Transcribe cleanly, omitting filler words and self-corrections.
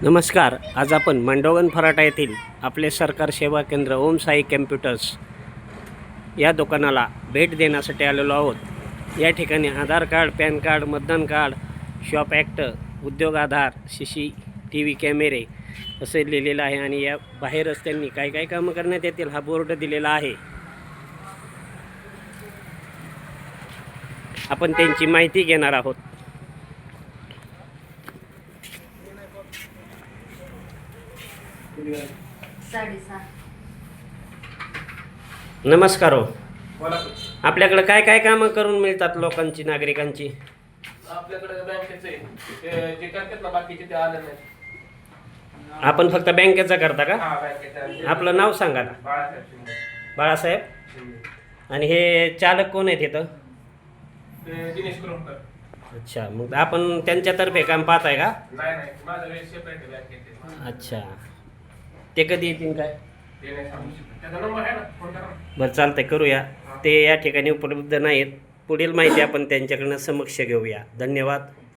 नमस्कार. आज आपण मांडोगण फराटा येथील आपले सरकार सेवा केंद्र ओम साई कम्प्युटर्स या दुकानाला भेट देण्यासाठी आलेलो आहोत. या ठिकाणी आधार कार्ड, पॅन कार्ड, मतदान कार्ड, शॉप ॲक्ट, उद्योग आधार, CCTV कॅमेरे असे लिहिलेलं आहे आणि या बाहेरच त्यांनी काय काय कामं करण्यात येतील हा बोर्ड दिलेला आहे. आपण त्यांची माहिती घेणार आहोत. नमस्कार हो. बोला. आपल्याकडे काय काय कामं करून मिळतात लोकांची, नागरिकांची? आपल्याकडे बँकेचं आहे ते जे करतात ना बाकीचे ते आले नाही. आपण फक्त बँकेचा करता का? हा बँकेचं. आपलं नाव सांगा ना. बाळासाहेब शिंदे. बाळासाहेब. शिंदे. आणि हे चालक कोण आहेत इथं? ते दिनेश कुरुमकर. अच्छा, मग आपण त्यांच्यातर्फे काम पाहताय का? नाही नाही माझा वेळ सेपरेट आहे बँकेचे. अच्छा, ते कधी येतील काय? ते नाही सांगू शकत. त्याचा नंबर आहे ना, फोन करा ना. बरं, चालतंय, करूया. ते या ठिकाणी उपलब्ध नाहीत. पुढील माहिती आपण त्यांच्याकडनं समक्ष घेऊया. धन्यवाद.